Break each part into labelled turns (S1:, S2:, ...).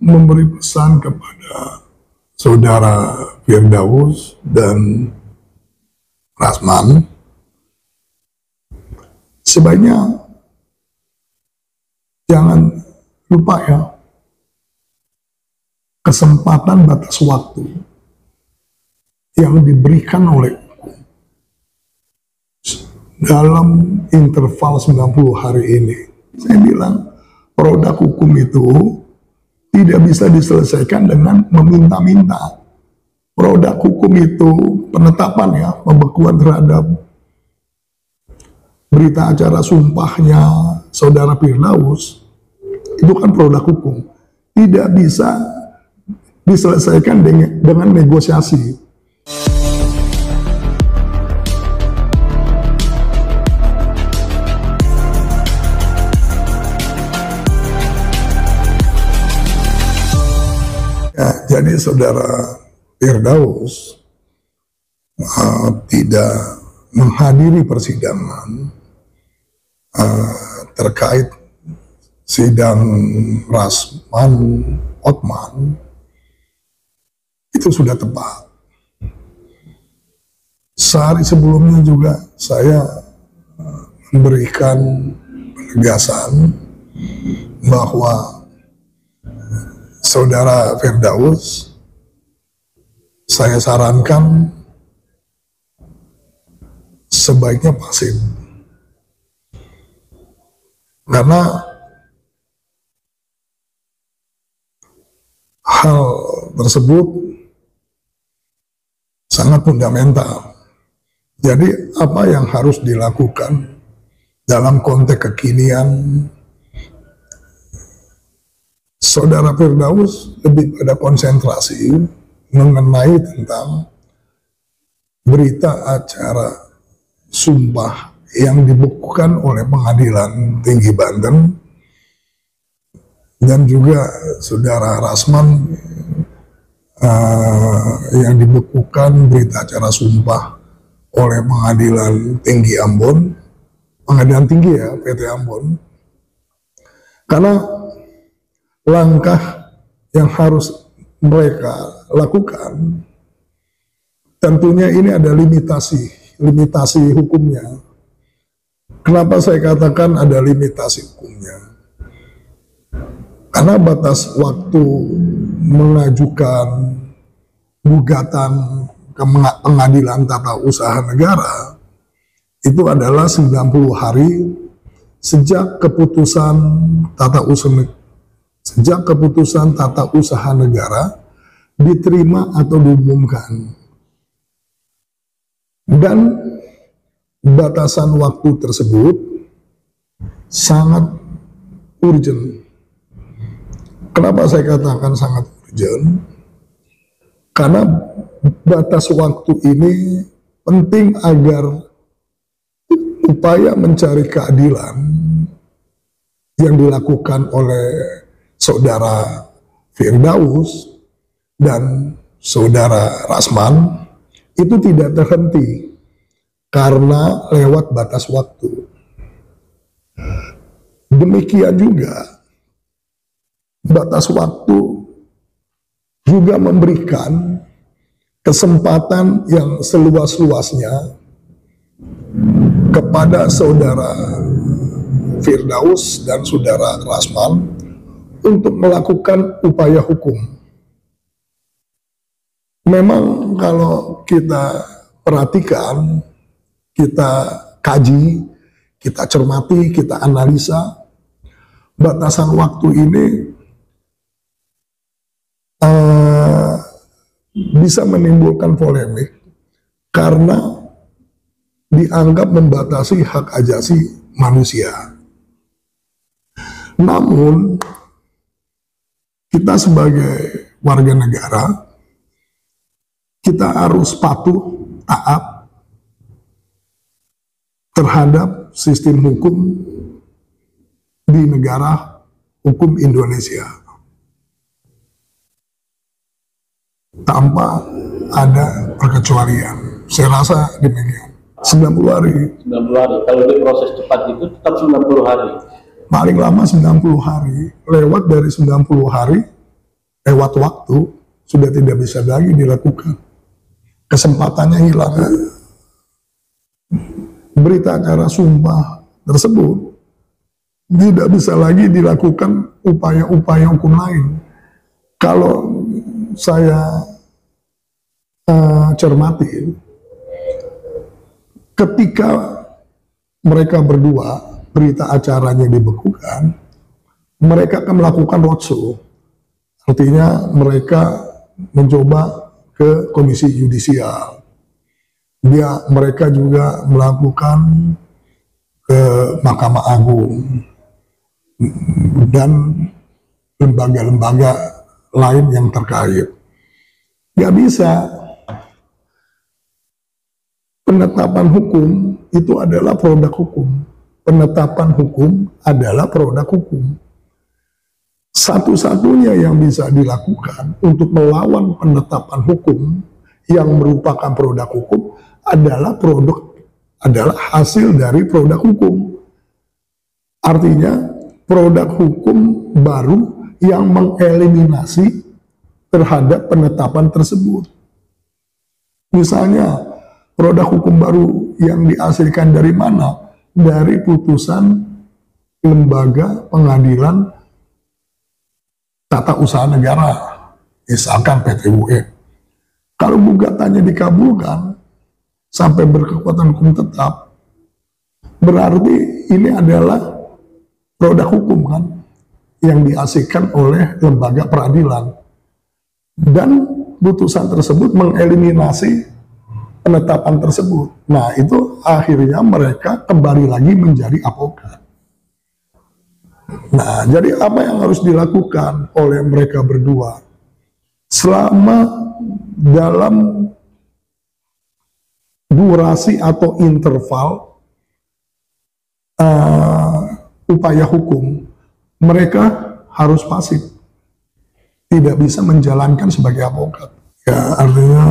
S1: memberi pesan kepada saudara Firdaus dan Rasman, sebaiknya jangan lupa ya, kesempatan batas waktu yang diberikan oleh hukum dalam interval 90 hari ini. Saya bilang produk hukum itu tidak bisa diselesaikan dengan meminta-minta. Produk hukum itu penetapan ya, pembekuan terhadap berita acara sumpahnya saudara Firdaus, itu kan produk hukum. Tidak bisa diselesaikan dengan negosiasi. Ya, jadi saudara Firdaus tidak menghadiri persidangan terkait sidang Rasman Otman, itu sudah tepat. Sehari sebelumnya juga saya memberikan penegasan bahwa saudara Firdaus saya sarankan sebaiknya pasif. Karena hal tersebut sangat fundamental. Jadi apa yang harus dilakukan dalam konteks kekinian, saudara Firdaus lebih pada konsentrasi mengenai tentang berita acara sumpah yang dibekukan oleh Pengadilan Tinggi Banten, dan juga saudara Rasman yang dibekukan berita acara sumpah oleh Pengadilan Tinggi Ambon, Pengadilan Tinggi ya, PT Ambon. Karena langkah yang harus mereka lakukan, tentunya ini ada limitasi hukumnya. Kenapa saya katakan ada limitasi hukumnya? Karena batas waktu mengajukan gugatan ke Pengadilan Tata Usaha Negara itu adalah 90 hari sejak keputusan Tata Usaha Negara diterima atau diumumkan. Dan batasan waktu tersebut sangat urgent. Kenapa saya katakan sangat urgent? Karena batas waktu ini penting agar upaya mencari keadilan yang dilakukan oleh saudara Firdaus dan saudara Rasman itu tidak terhenti karena lewat batas waktu. Demikian juga batas waktu juga memberikan kesempatan yang seluas-luasnya kepada saudara Firdaus dan saudara Rasman untuk melakukan upaya hukum. Memang kalau kita perhatikan, kita kaji, kita cermati, kita analisa, batasan waktu ini bisa menimbulkan polemik karena dianggap membatasi hak asasi manusia. Namun, kita sebagai warga negara, kita harus patuh, taat terhadap sistem hukum di negara hukum Indonesia tanpa ada perkecualian. Saya rasa demikian. 90 hari.
S2: 90 hari. Kalau di proses cepat itu tetap 90 hari.
S1: Paling lama 90 hari. Lewat dari 90 hari lewat waktu sudah tidak bisa lagi dilakukan. Kesempatannya hilang. Berita acara sumpah tersebut tidak bisa lagi dilakukan upaya-upaya hukum lain. Kalau saya cermati, ketika mereka berdua berita acaranya dibekukan, mereka akan melakukan roadshow. Artinya mereka mencoba ke komisi yudisial. Mereka juga melakukan ke Mahkamah Agung dan lembaga-lembaga lain yang terkait. Gak bisa. Penetapan hukum itu adalah produk hukum. Penetapan hukum adalah produk hukum. Satu-satunya yang bisa dilakukan untuk melawan penetapan hukum yang merupakan produk hukum adalah hasil dari produk hukum. Artinya produk hukum baru yang mengeliminasi terhadap penetapan tersebut. Misalnya produk hukum baru yang dihasilkan dari mana? Dari putusan lembaga pengadilan tata usaha negara, misalkan PT UE. Kalau gugatannya dikabulkan sampai berkekuatan hukum tetap, berarti ini adalah produk hukum kan yang dihasilkan oleh lembaga peradilan, dan putusan tersebut mengeliminasi penetapan tersebut. Nah, itu akhirnya mereka kembali lagi menjadi advokat. Nah, jadi apa yang harus dilakukan oleh mereka berdua? Selama dalam durasi atau interval upaya hukum, mereka harus pasif, tidak bisa menjalankan sebagai advokat. Ya, artinya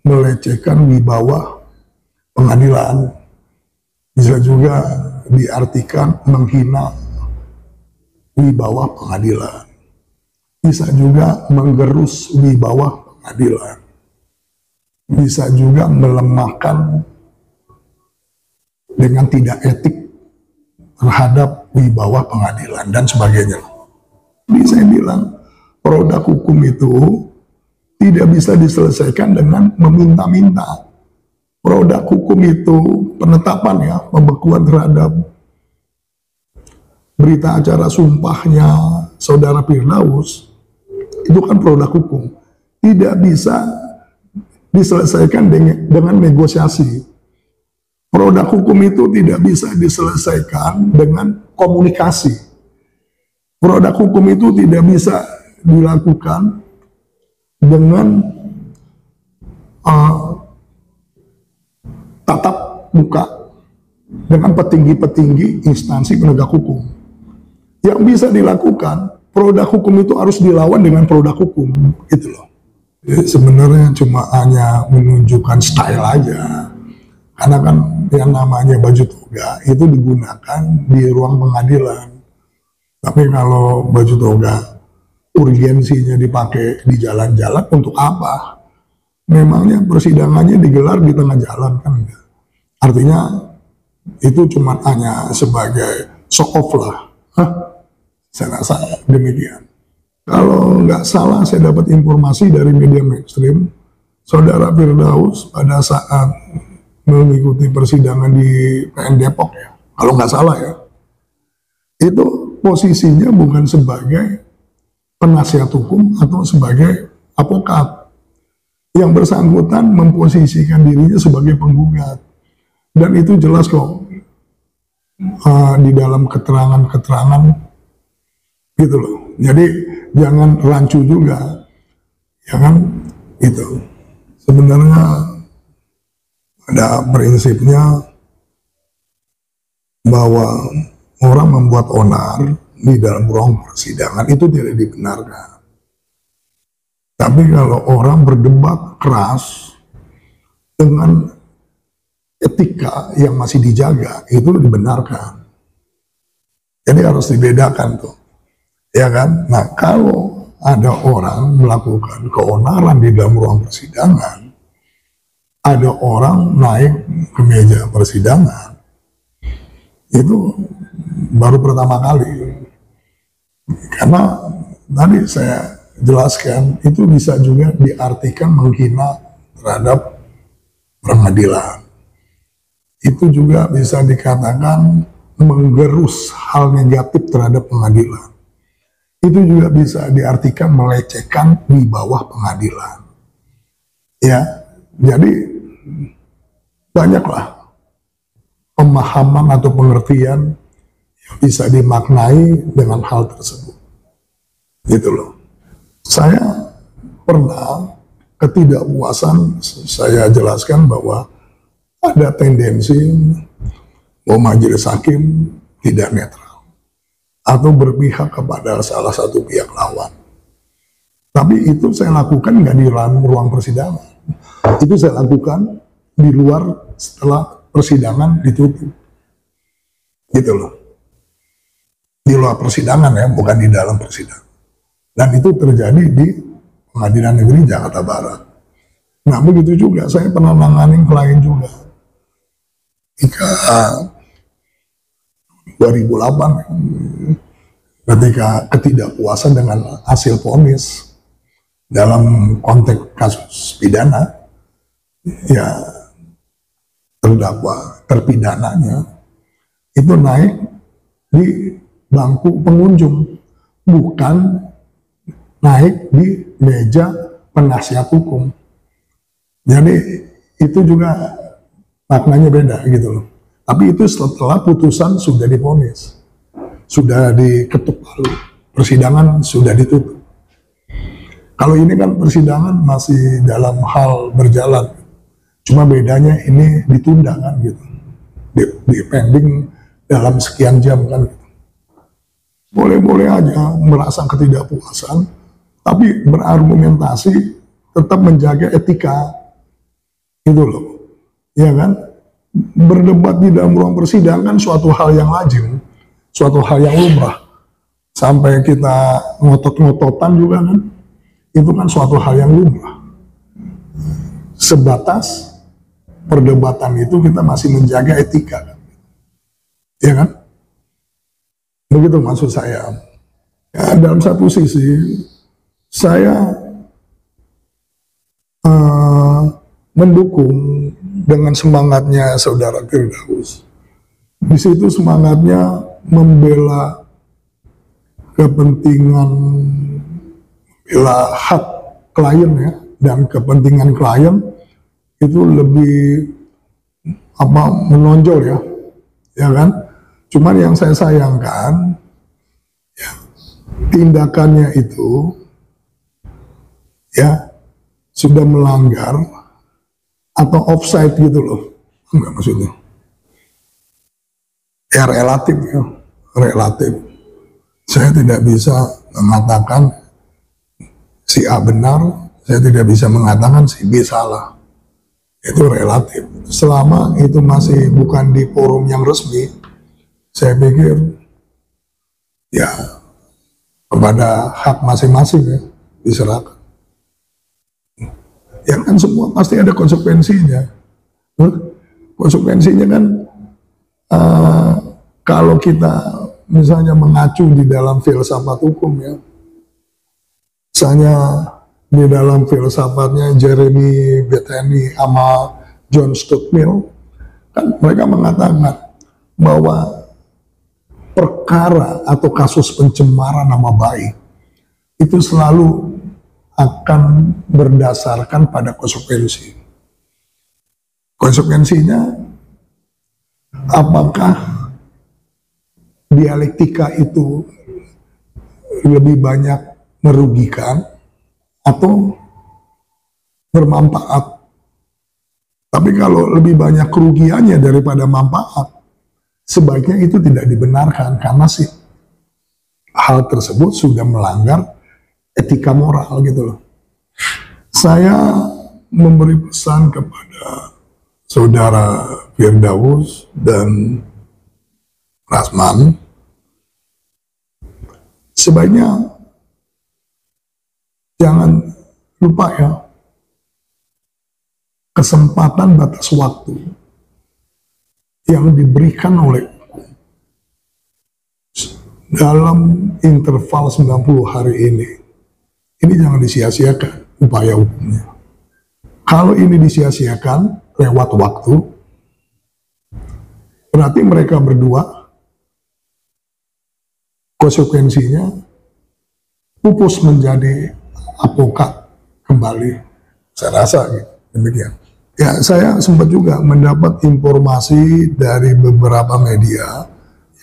S1: melecehkan wibawa pengadilan, bisa juga diartikan menghina wibawa pengadilan, bisa juga menggerus wibawa pengadilan, bisa juga melemahkan dengan tidak etik terhadap wibawa pengadilan dan sebagainya. Jadi saya bilang produk hukum itu tidak bisa diselesaikan dengan meminta-minta. Produk hukum itu penetapan ya, pembekuan terhadap berita acara sumpahnya saudara Firdaus, itu kan produk hukum. Tidak bisa diselesaikan dengan negosiasi. Produk hukum itu tidak bisa diselesaikan dengan komunikasi. Produk hukum itu tidak bisa dilakukan dengan tatap muka dengan petinggi-petinggi instansi penegak hukum. Yang bisa dilakukan, produk hukum itu harus dilawan dengan produk hukum, gitu loh. Jadi sebenarnya cuma hanya menunjukkan style aja. Karena kan yang namanya baju toga itu digunakan di ruang pengadilan. Tapi kalau baju toga urgensinya dipakai di jalan-jalan untuk apa? Memangnya persidangannya digelar di tengah jalan kan enggak? Artinya itu cuma hanya sebagai show off lah. Saya rasa demikian. Kalau nggak salah saya dapat informasi dari media mainstream, saudara Firdaus pada saat mengikuti persidangan di PN Depok ya, kalau nggak salah ya, itu posisinya bukan sebagai penasihat hukum atau sebagai advokat. Yang bersangkutan memposisikan dirinya sebagai penggugat, dan itu jelas kok di dalam keterangan-keterangan gitu loh. Jadi jangan rancu juga, ya kan? Itu sebenarnya ada prinsipnya bahwa orang membuat onar di dalam ruang persidangan itu tidak dibenarkan. Tapi kalau orang berdebat keras dengan etika yang masih dijaga, itu dibenarkan. Jadi harus dibedakan tuh. Ya kan? Nah, kalau ada orang melakukan keonaran di dalam ruang persidangan, ada orang naik ke meja persidangan, itu baru pertama kali. Karena tadi saya jelaskan, itu bisa juga diartikan menghina terhadap pengadilan. Itu juga bisa dikatakan menggerus hal negatif terhadap pengadilan. Itu juga bisa diartikan melecehkan di bawah pengadilan. Ya, jadi banyaklah pemahaman atau pengertian yang bisa dimaknai dengan hal tersebut. Gitu loh. Saya pernah ketidakpuasan, saya jelaskan bahwa ada tendensi bahwa majelis hakim tidak netral atau berpihak kepada salah satu pihak lawan. Tapi itu saya lakukan nggak di dalam ruang persidangan. Itu saya lakukan di luar setelah persidangan ditutup. Gitu loh. Di luar persidangan ya, bukan di dalam persidangan. Dan itu terjadi di Pengadilan Negeri Jakarta Barat. Nah, begitu juga saya pernah menangani klien juga. Ketika 2008 ketika ketidakpuasan dengan hasil vonis dalam konteks kasus pidana, ya terpidananya itu naik di bangku pengunjung, bukan naik di meja penasihat hukum. Jadi itu juga maknanya beda gitu loh. Tapi itu setelah putusan sudah divonis, sudah diketuk palu, persidangan sudah ditutup. Kalau ini kan persidangan masih dalam hal berjalan, cuma bedanya ini ditunda kan gitu, di pending dalam sekian jam kan. Boleh-boleh aja merasa ketidakpuasan, tapi berargumentasi tetap menjaga etika, gitu loh, ya kan? Berdebat di dalam ruang persidangan suatu hal yang lazim, suatu hal yang lumrah. Sampai kita ngotot-ngototan juga kan, itu kan suatu hal yang lumrah. Sebatas perdebatan itu kita masih menjaga etika kan? Ya kan? Begitu maksud saya. Ya, dalam satu sisi saya mendukung dengan semangatnya saudara Firdaus. Di situ semangatnya membela kepentingan, membela hak klien ya, dan kepentingan klien itu lebih menonjol ya kan. Cuman yang saya sayangkan ya, tindakannya itu ya sudah melanggar atau offside gitu loh, enggak maksudnya. Ya relatif ya, relatif. Saya tidak bisa mengatakan si A benar, saya tidak bisa mengatakan si B salah. Itu relatif. Selama itu masih bukan di forum yang resmi, saya pikir ya kepada hak masing-masing ya diserahkan. Ya kan semua pasti ada konsekuensinya. Konsekuensinya kan kalau kita misalnya mengacu di dalam filsafat hukum ya, misalnya di dalam filsafatnya Jeremy Bentham sama John Stuart Mill, kan mereka mengatakan bahwa perkara atau kasus pencemaran nama baik itu selalu akan berdasarkan pada konsekuensi. Konsekuensinya, apakah dialektika itu lebih banyak merugikan atau bermanfaat? Tapi kalau lebih banyak kerugiannya daripada manfaat, sebaiknya itu tidak dibenarkan karena sih hal tersebut sudah melanggar etika moral gitu loh. Saya memberi pesan kepada saudara Firdaus dan Rasman, sebaiknya jangan lupa ya, kesempatan batas waktu yang diberikan oleh dalam interval 90 hari ini jangan disia-siakan upaya hukumnya. Kalau ini disia-siakan lewat waktu, berarti mereka berdua konsekuensinya pupus menjadi advokat kembali. Saya rasa gitu, demikian. Ya, saya sempat juga mendapat informasi dari beberapa media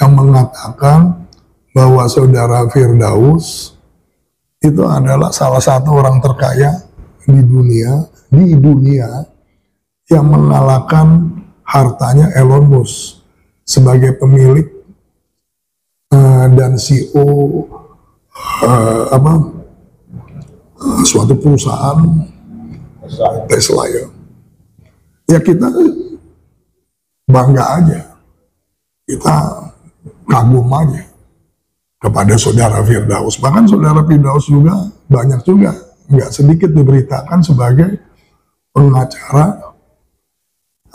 S1: yang mengatakan bahwa saudara Firdaus itu adalah salah satu orang terkaya di dunia yang mengalahkan hartanya Elon Musk sebagai pemilik dan CEO suatu perusahaan Tesla ya. Ya kita bangga aja, kita kagum aja kepada saudara Firdaus. Bahkan saudara Firdaus juga banyak juga, nggak sedikit diberitakan sebagai pengacara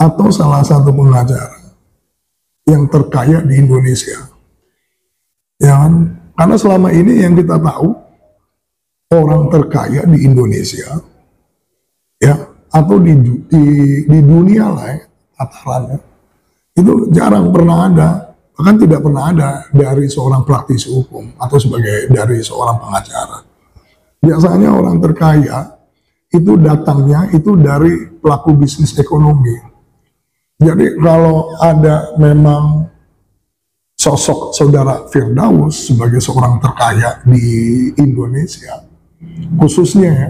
S1: atau salah satu pengacara yang terkaya di Indonesia. Ya kan? Karena selama ini yang kita tahu, orang terkaya di Indonesia ya, atau di dunia lah ya, tatarannya itu jarang pernah ada, bahkan tidak pernah ada dari seorang praktisi hukum atau dari seorang pengacara. Biasanya orang terkaya itu datangnya itu dari pelaku bisnis ekonomi. Jadi kalau ada memang sosok saudara Firdaus sebagai seorang terkaya di Indonesia, khususnya ya,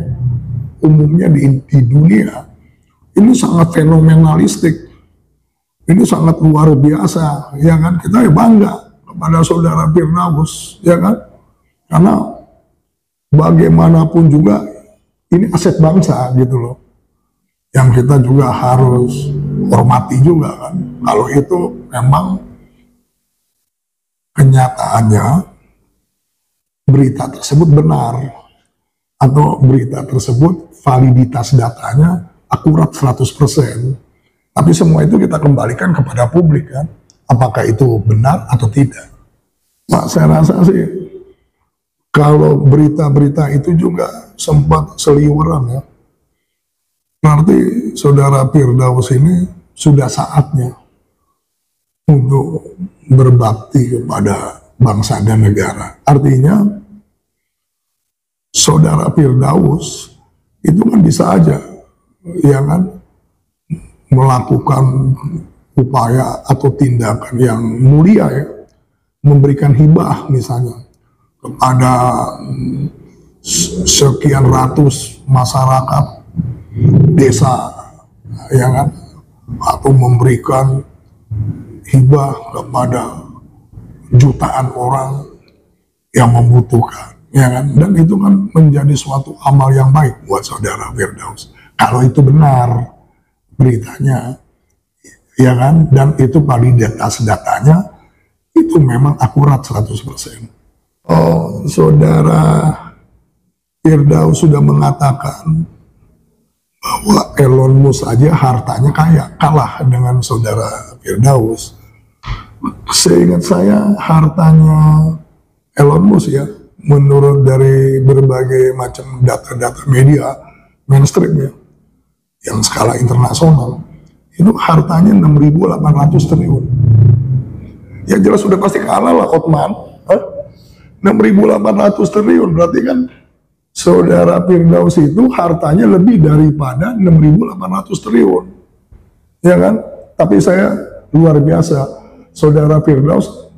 S1: umumnya di dunia, ini sangat fenomenalistik, ini sangat luar biasa, ya kan? Kita ya bangga kepada saudara Firdaus, ya kan? Karena bagaimanapun juga ini aset bangsa gitu loh, yang kita juga harus hormati juga kan. Kalau itu memang kenyataannya berita tersebut benar, atau berita tersebut validitas datanya akurat 100%. Tapi semua itu kita kembalikan kepada publik kan, apakah itu benar atau tidak. Pak, saya rasa sih kalau berita-berita itu juga sempat seliweran ya, berarti saudara Firdaus ini sudah saatnya untuk berbakti kepada bangsa dan negara. Artinya saudara Firdaus itu kan bisa aja, ya kan, melakukan upaya atau tindakan yang mulia ya, memberikan hibah misalnya kepada sekian ratus masyarakat desa, ya kan, atau memberikan hibah kepada jutaan orang yang membutuhkan, ya kan, dan itu kan menjadi suatu amal yang baik buat saudara Firdaus kalau itu benar beritanya, ya kan, dan itu validitas datanya itu memang akurat 100%. Oh, saudara Firdaus sudah mengatakan bahwa Elon Musk aja hartanya kalah dengan saudara Firdaus. Seingat saya hartanya Elon Musk ya, menurut dari berbagai macam data-data media mainstream ya, yang skala internasional, itu hartanya 6.800 triliun. Ya jelas sudah pasti kalah lah Otman. 6.800 triliun berarti kan saudara Firdaus itu hartanya lebih daripada 6.800 triliun, ya kan? Tapi saya luar biasa, saudara Firdaus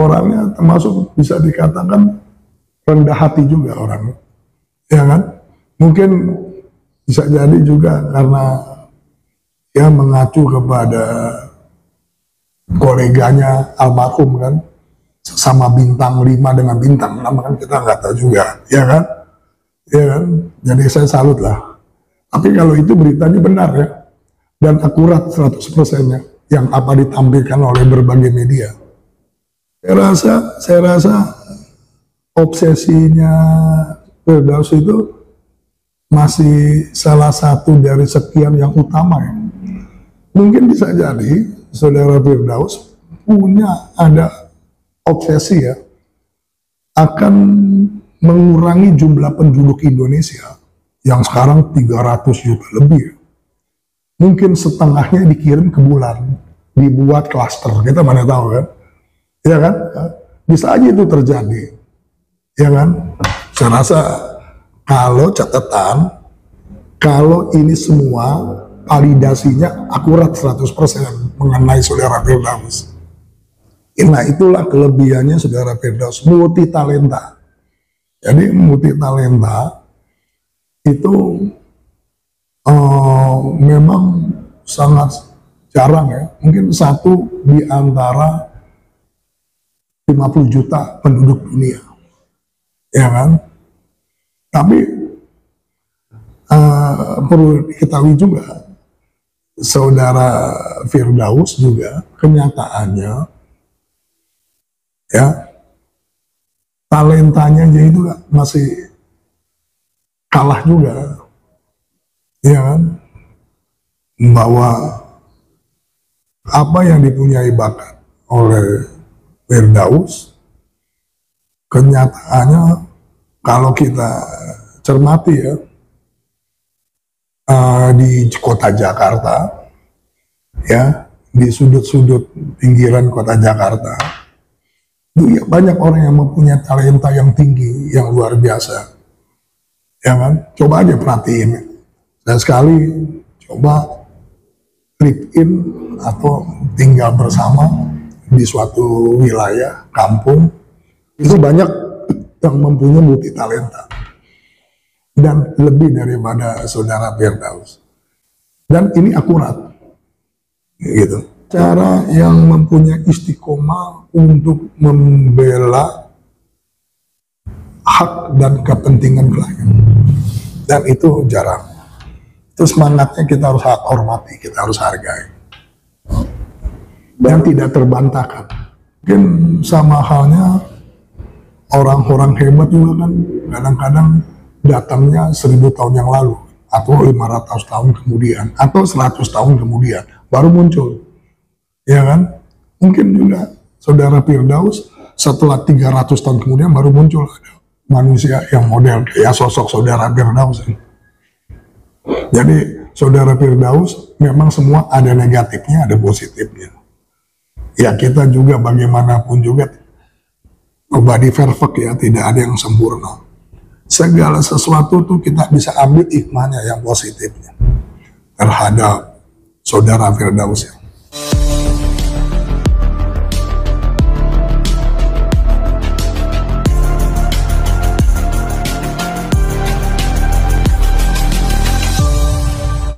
S1: orangnya termasuk bisa dikatakan rendah hati juga orangnya, ya kan? Mungkin bisa jadi juga karena ya mengacu kepada koleganya almarhum kan, sama bintang 5 dengan bintang 6 kan, kita nggak tahu juga, ya kan? Ya kan? Jadi saya salut lah. Tapi kalau itu beritanya benar ya, dan akurat 100%-nya yang apa ditampilkan oleh berbagai media, saya rasa obsesinya Firdaus itu masih salah satu dari sekian yang utama ya. Mungkin bisa jadi saudara Firdaus punya ada obsesi ya akan mengurangi jumlah penduduk Indonesia yang sekarang 300 juta lebih. Mungkin setengahnya dikirim ke bulan, dibuat klaster, kita mana tahu kan? Ya kan? Bisa aja itu terjadi. Ya kan? Saya rasa kalau catatan, kalau ini semua validasinya akurat 100% mengenai saudara Firdaus. Nah itulah kelebihannya saudara Firdaus, multi talenta. Jadi multi talenta itu memang sangat jarang ya. Mungkin satu di antara 50 juta penduduk dunia. Ya kan? Tapi perlu diketahui juga, saudara Firdaus juga kenyataannya ya talentanya aja itu masih kalah juga, ya kan? Bahwa apa yang dipunyai bakat oleh Firdaus, kenyataannya kalau kita cermati ya, di kota Jakarta, ya di sudut-sudut pinggiran kota Jakarta, itu ya banyak orang yang mempunyai talenta yang tinggi, yang luar biasa, ya kan? Coba aja perhatiin, dan sekali coba live in atau tinggal bersama di suatu wilayah kampung, itu banyak yang mempunyai multi talenta dan lebih daripada saudara Firdaus, dan ini akurat gitu. Cara yang mempunyai istiqomah untuk membela hak dan kepentingan klien, dan itu jarang. Itu semangatnya kita harus hormati, kita harus hargai dan tidak terbantahkan. Mungkin sama halnya orang-orang hebat juga kan kadang-kadang datangnya 1000 tahun yang lalu, atau 500 tahun kemudian, atau 100 tahun kemudian baru muncul, ya kan? Mungkin juga saudara Firdaus setelah 300 tahun kemudian baru muncul ada manusia yang model kayak sosok saudara Firdaus. Jadi saudara Firdaus memang semua ada negatifnya, ada positifnya. Ya kita juga bagaimanapun juga nobody perfect ya, tidak ada yang sempurna. Segala sesuatu tuh kita bisa ambil hikmahnya yang positifnya terhadap saudara Firdaus.